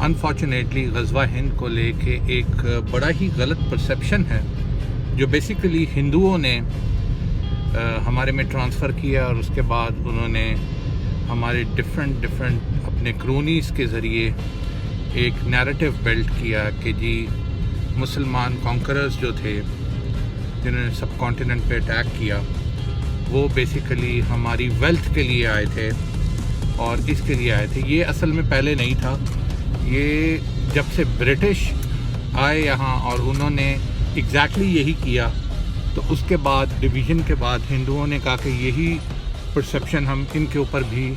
Unfortunately غزوہ ہند کو لے کے ایک بڑا ہی غلط پرسیپشن ہے جو بیسیکلی ہندوؤں نے ہمارے میں ٹرانسفر کیا، اور اس کے بعد انہوں نے ہمارے ڈفرینٹ اپنے کرونیز کے ذریعے ایک نیریٹو بلڈ کیا کہ جی مسلمان کانکررز جو تھے جنہوں نے سب کانٹیننٹ پہ اٹیک کیا وہ بیسیکلی ہماری ویلتھ کے لیے آئے تھے اور اس کے لیے آئے تھے۔ یہ اصل میں پہلے نہیں تھا، یہ جب سے برٹش آئے یہاں اور انہوں نے ایگزیکٹلی یہی کیا، تو اس کے بعد ڈویژن کے بعد ہندوؤں نے کہا کہ یہی پرسیپشن ہم ان کے اوپر بھی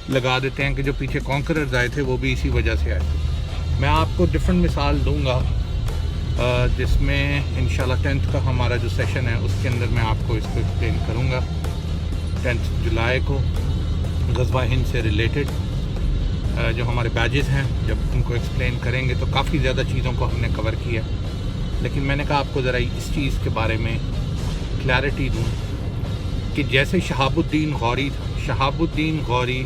لگا دیتے ہیں کہ جو پیچھے کانکررز آئے تھے وہ بھی اسی وجہ سے آئے تھے۔ میں آپ کو ڈفرینٹ مثال دوں گا جس میں انشاءاللہ 10th کا ہمارا جو سیشن ہے اس کے اندر میں آپ کو اس کو ایکسپلین کروں گا۔ 10 جولائی کو غزوہ ہند سے ریلیٹڈ جو ہمارے بیجز ہیں جب ان کو ایکسپلین کریں گے تو کافی زیادہ چیزوں کو ہم نے کور کیا، لیکن میں نے کہا آپ کو ذرا اس چیز کے بارے میں کلیئرٹی دوں کہ جیسے شہاب الدین غوری تھا، شہاب الدین غوری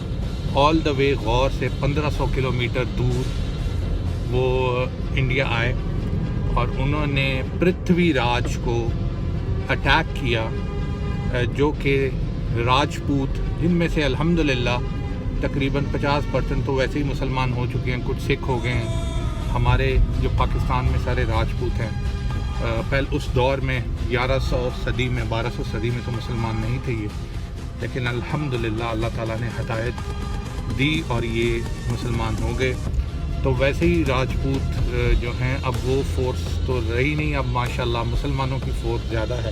آل دا وے غور سے 1500 کلومیٹر دور وہ انڈیا آئے اور انہوں نے پرتھوی راج کو اٹیک کیا، جو کہ راجپوت جن میں سے الحمدللہ تقریباً 50% تو ویسے ہی مسلمان ہو چکے ہیں، کچھ سکھ ہو گئے ہیں۔ ہمارے جو پاکستان میں سارے راجپوت ہیں، پہلے اس دور میں 1100 صدی میں 1200 صدی میں تو مسلمان نہیں تھے یہ، لیکن الحمدللہ اللہ تعالیٰ نے ہدایت دی اور یہ مسلمان ہو گئے۔ تو ویسے ہی راجپوت جو ہیں اب وہ فورس تو رہی نہیں، اب ماشاءاللہ مسلمانوں کی فورس زیادہ ہے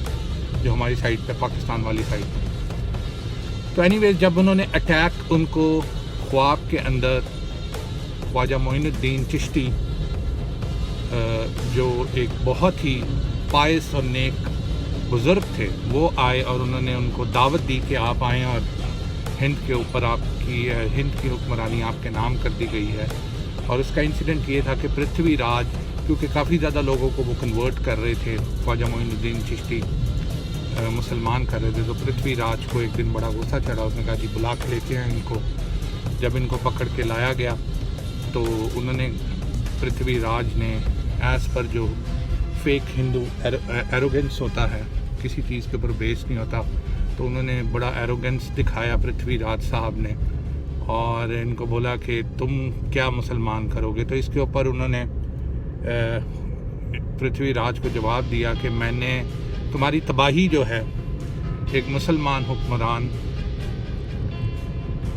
جو ہماری سائڈ پہ پاکستان والی سائڈ پہ۔ تو اینی ویز جب انہوں نے اٹیک ان کو خواب کے اندر خواجہ معین الدین چشتی جو ایک بہت ہی پائس اور نیک بزرگ تھے وہ آئے اور انہوں نے ان کو دعوت دی کہ آپ آئیں اور ہند کے اوپر آپ کی ہند کی حکمرانی آپ کے نام کر دی گئی ہے۔ اور اس کا انسیڈنٹ یہ تھا کہ پرتھوی راج کیونکہ کافی زیادہ لوگوں کو وہ کنورٹ کر رہے تھے، خواجہ معین الدین چشتی مسلمان کر رہے تھے، تو پرتھوی راج کو ایک دن بڑا غصہ چڑھا، اس نے کہا جی بلا کے لیتے ہیں ان کو۔ جب ان کو پکڑ کے لایا گیا تو انہوں نے پرتھوی راج نے ایز پر جو فیک ہندو ایروگنس ہوتا ہے، کسی چیز کے اوپر بیس نہیں ہوتا، تو انہوں نے بڑا ایروگنس دکھایا پرتھوی راج صاحب نے اور ان کو بولا کہ تم کیا مسلمان کرو گے۔ تو اس کے اوپر انہوں نے پرتھوی راج کو جواب دیا کہ میں نے تمہاری تباہی جو ہے ایک مسلمان حکمران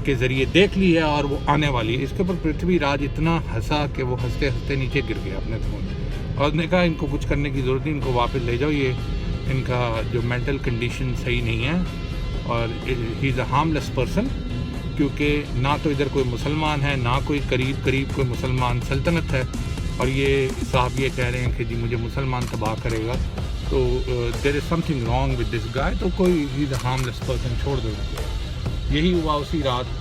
کے ذریعے دیکھ لی ہے اور وہ آنے والی ہے۔ اس کے اوپر پرتھوی راج اتنا ہنسا کہ وہ ہنستے ہنستے نیچے گر گیا اپنے تھون، اور نے کہا ان کو کچھ کرنے کی ضرورت نہیں، ان کو واپس لے جاؤ، یہ ان کا جو مینٹل کنڈیشن صحیح نہیں ہے اور ہی از اے ہارملیس پرسن، کیونکہ نہ تو ادھر کوئی مسلمان ہے نہ کوئی قریب کوئی مسلمان سلطنت ہے، اور یہ صاحب یہ کہہ رہے ہیں کہ جی مجھے مسلمان تباہ کرے گا، تو there is something wrong with this guy, تو کوئی ہی از اے ہارملیس پرسن، چھوڑ دو۔ یہی ہوا اسی رات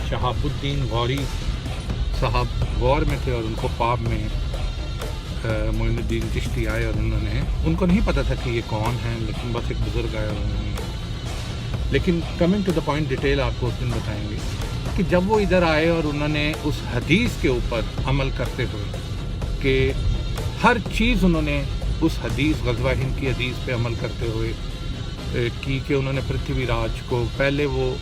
شہاب الدین غوری صاحب غور میں تھے اور ان کو خواب میں معین الدین چشتی آئے اور ان کو نہیں پتہ تھا کہ یہ کون ہیں، لیکن بس ایک بزرگ آیا اور انہوں نے، لیکن coming to the point detail آپ کو اس دن بتائیں گے کہ جب وہ ادھر آئے اور انہوں نے اس حدیث کے اوپر عمل کرتے ہوئے کہ ہر چیز انہوں نے اس حدیث غزوہ ہند کی حدیث پہ عمل کرتے ہوئے کی کہ انہوں نے پرتھوی راج کو پہلے وہ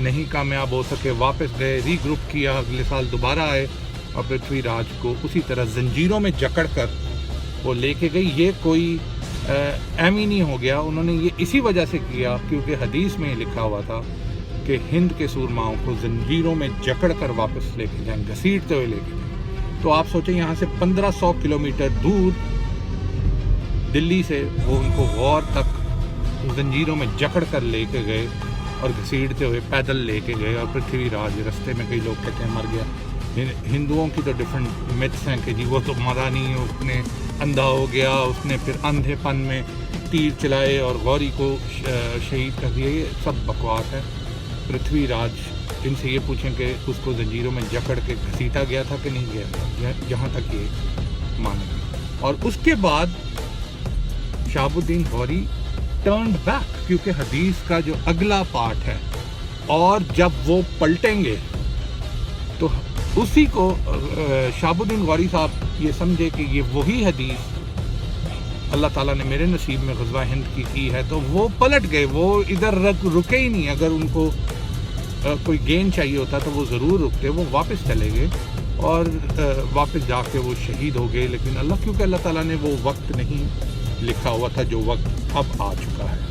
نہیں کامیاب ہو سکے، واپس گئے، ری گروپ کیا، اگلے سال دوبارہ آئے اور پرتھوی راج کو اسی طرح زنجیروں میں جکڑ کر وہ لے کے گئی۔ یہ کوئی ایم ہی نہیں ہو گیا، انہوں نے یہ اسی وجہ سے کیا کیونکہ حدیث میں لکھا ہوا تھا کہ ہند کے سورماؤں کو زنجیروں میں جکڑ کر واپس لے کے جائیں، گھسیٹتے ہوئے لے کے جائیں۔ تو آپ سوچیں یہاں سے 1500 کلومیٹر دور دلی سے وہ ان کو غور تک زنجیروں میں جکڑ کر لے کے گئے اور گھسیٹتے ہوئے پیدل لے کے گئے، اور پرتھوی راج رستے میں کئی لوگ کہتے ہیں مر گیا۔ ہندوؤں کی تو ڈفرینٹ متس ہیں کہ جی وہ تو مرا نہیں، اس نے اندھا ہو گیا، اس نے پھر اندھے پن میں تیر چلائے اور غوری کو شہید کر دیا، یہ سب بکواس ہے۔ پرتھوی راج ان سے یہ پوچھیں کہ اس کو زنجیروں میں جکڑ کے گھسیٹا گیا تھا کہ نہیں گیا، جہاں تک یہ مانے گا۔ اور اس کے بعد شہاب الدین غوری ٹرنڈ بیک، کیونکہ حدیث کا جو اگلا پارٹ ہے، اور جب وہ پلٹیں گے تو اسی کو شہاب الدین غوری صاحب یہ سمجھے کہ یہ وہی حدیث اللہ تعالیٰ نے میرے نصیب میں غزوہ ہند کی ہے، تو وہ پلٹ گئے، وہ ادھر رکے ہی نہیں۔ اگر ان کو کوئی گین چاہیے ہوتا تو وہ ضرور رکتے، وہ واپس چلے گئے اور واپس جا کے وہ شہید ہو گئے، لیکن کیونکہ اللہ تعالیٰ نے وہ وقت نہیں لکھا ہوا تھا جو وقت اب آ چکا ہے۔